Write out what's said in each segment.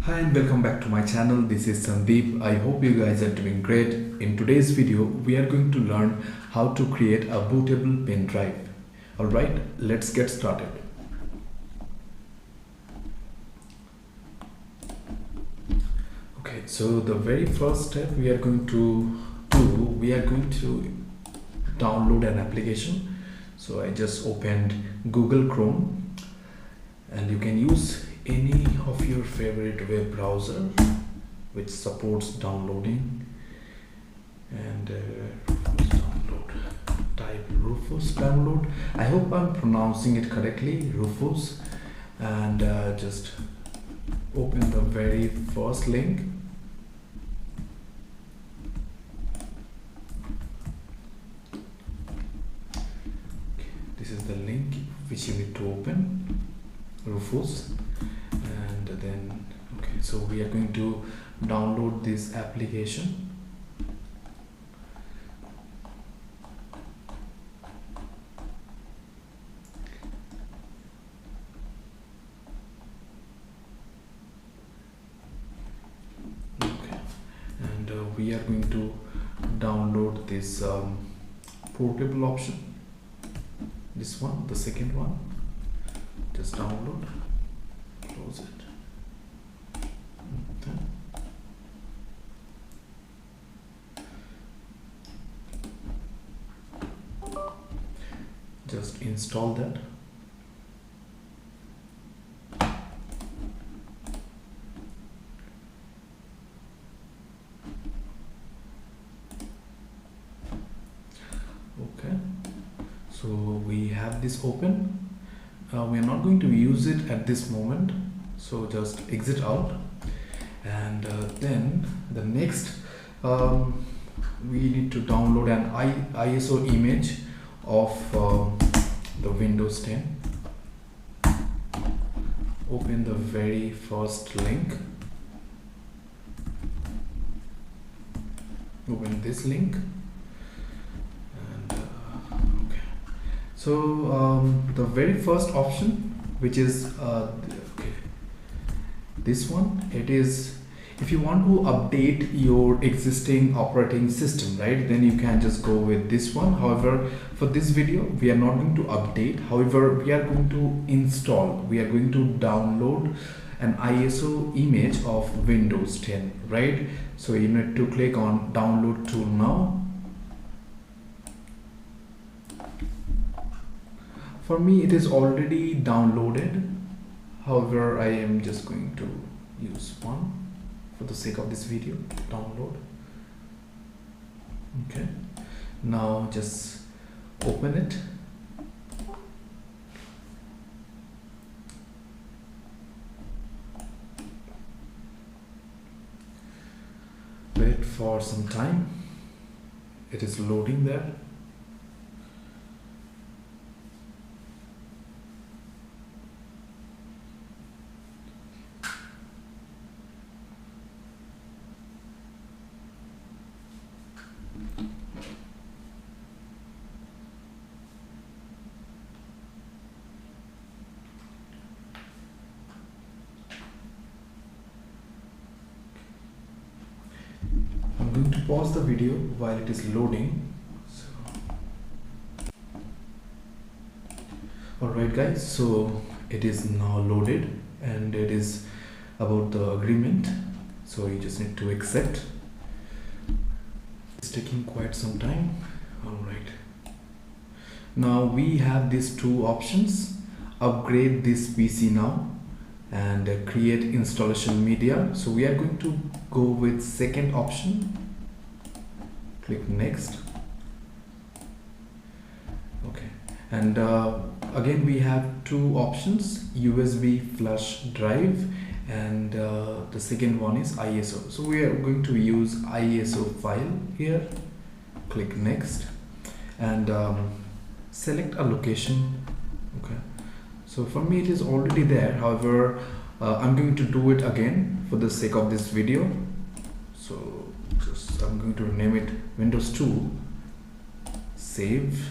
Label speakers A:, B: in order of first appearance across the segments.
A: Hi and welcome back to my channel. This is Sandeep. I hope you guys are doing great. In today's video, we are going to learn how to create a bootable pen drive. Alright, let's get started. Okay, so the very first step we are going to do, we are going to download an application. So I just opened Google Chrome and you can use any of your favorite web browser which supports downloading, and download, type Rufus download. I hope I'm pronouncing it correctly, Rufus, and just open the very first link. This is the link which you need to open, Rufus. And then okay, so we are going to download this application. Okay, and we are going to download this portable option, this one, the second one. Just download, close it. Okay. Just install that. Okay, so we have this open. We are not going to use it at this moment, so just exit out. And then the next we need to download an ISO image of the Windows 10. Open the very first link, open this link, and okay, so the very first option, which is okay, this one, it is if you want to update your existing operating system, right, then you can just go with this one. However, for this video we are not going to update. However, we are going to install, we are going to download an ISO image of Windows 10, right? So you need to click on download tool now. For me it is already downloaded. However, I am just going to use one for the sake of this video. Download. Okay, now just open it. Wait for some time, it is loading there. I'm going to pause the video while it is loading. So, alright guys, so it is now loaded and it is about the agreement, so you just need to accept. It's taking quite some time. Alright, now we have these two options: upgrade this PC now and create installation media. So we are going to go with second option. Click next. Okay, and again we have two options: USB flash drive, and the second one is ISO. So we are going to use ISO file here. Click next and select a location. Okay, so for me it is already there. However, I'm going to do it again for the sake of this video. So just I'm going to rename it Windows 2. Save,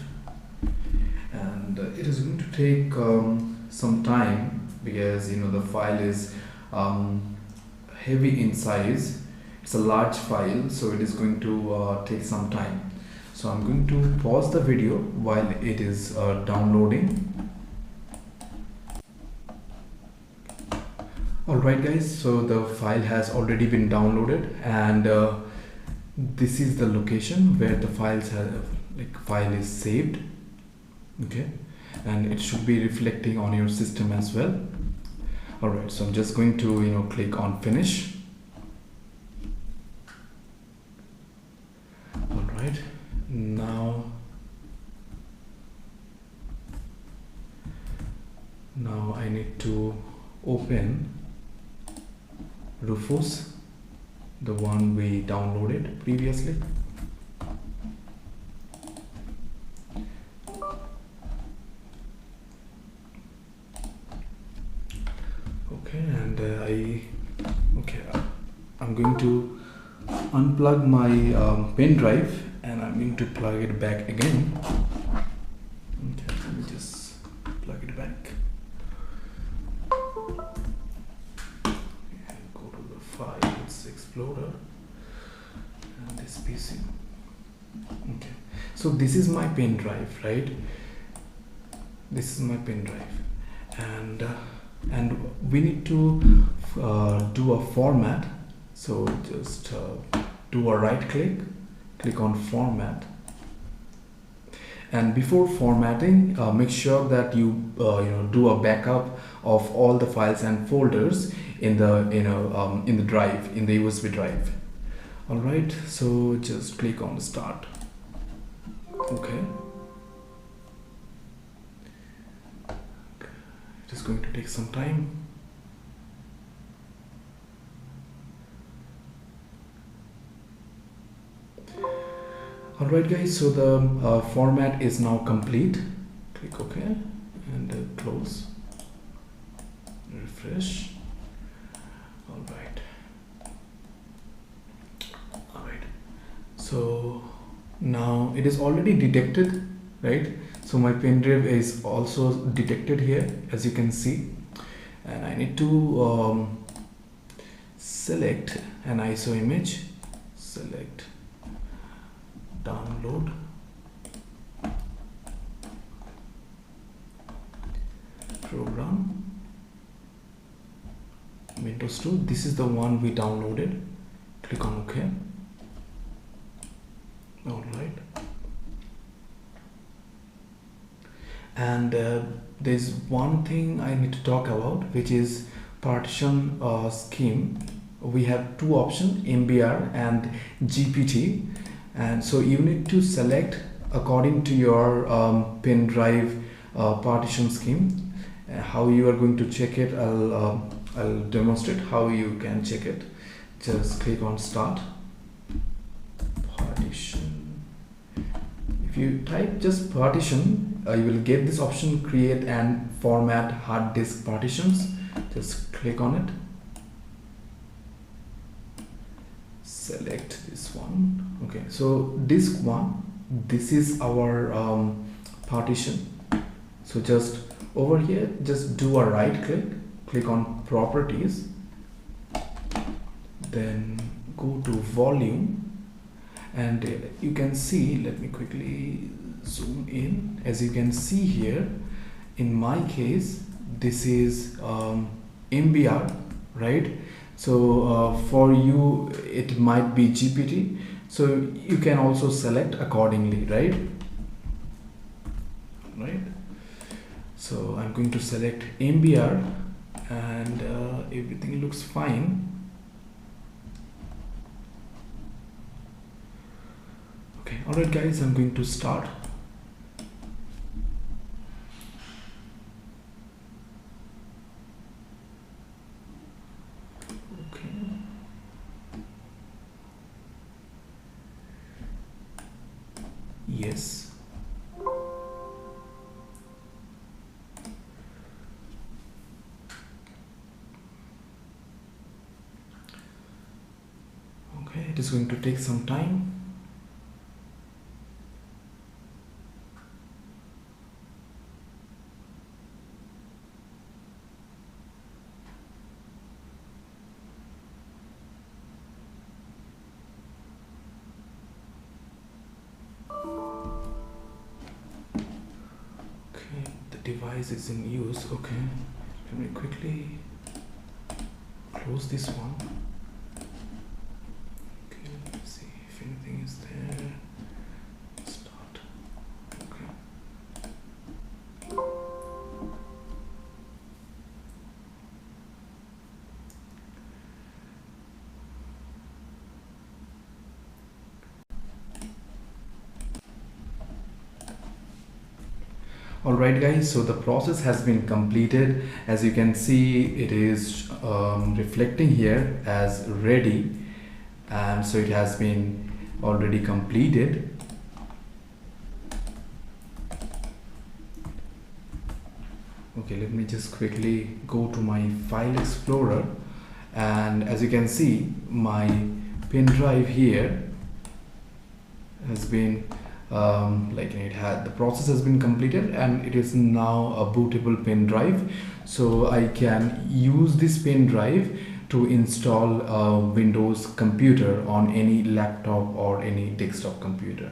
A: and it is going to take some time because the file is heavy in size. It's a large file, so it is going to take some time. So I'm going to pause the video while it is downloading. Alright guys, so the file has already been downloaded, and this is the location where the file is saved. Okay, and it should be reflecting on your system as well. Alright, so I'm just going to click on finish. Alright, now I need to open Rufus, the one we downloaded previously. Okay, and I'm going to unplug my pen drive, and I'm going to plug it back again. Okay, let me just plug it back. Go to the Files Explorer and this PC. Okay, so this is my pen drive, right? This is my pen drive, and we need to do a format. So just do a right click on format, and before formatting, make sure that you do a backup of all the files and folders in the drive, in the USB drive. All right, so just click on start. Okay, it is going to take some time. Alright guys, so the format is now complete. Click OK and close, refresh. Alright, so now it is already detected, right? So my pen drive is also detected here, as you can see, and I need to select an ISO image, select download, program, Windows 2. This is the one we downloaded. Click on OK. All right, and there's one thing I need to talk about, which is partition scheme. We have two options, MBR and GPT, and so you need to select according to your pen drive partition scheme. How you are going to check it, I'll demonstrate how you can check it. Just click on start, partition. If you type just partition, you will get this option, create and format hard disk partitions. Just click on it, select this one. Okay, so disk 1, this is our partition. So just over here, just do a right click on properties, then go to volume, and you can see, let me quickly zoom in. As you can see here, in my case this is MBR, right? So for you it might be GPT, so you can also select accordingly, right? So I'm going to select MBR, and everything looks fine. Okay, alright guys, I'm going to start. Okay. Yes. Okay, it is going to take some time. device is in use. Okay, let me quickly close this one. Okay, let's see if anything is there. Start. Okay. Alright guys, so the process has been completed. As you can see, it is reflecting here as ready, and so it has been already completed. Okay, let me just quickly go to my file explorer, and as you can see, my pen drive here has been the process has been completed, and it is now a bootable pen drive. So I can use this pen drive to install a Windows computer on any laptop or any desktop computer.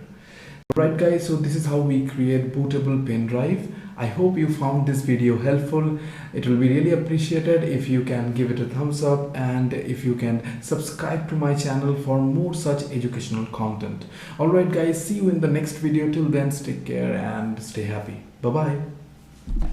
A: Alright guys, so this is how we create bootable pen drive. I hope you found this video helpful. It will be really appreciated if you can give it a thumbs up, and if you can subscribe to my channel for more such educational content. Alright guys, see you in the next video. Till then, take care and stay happy. Bye bye.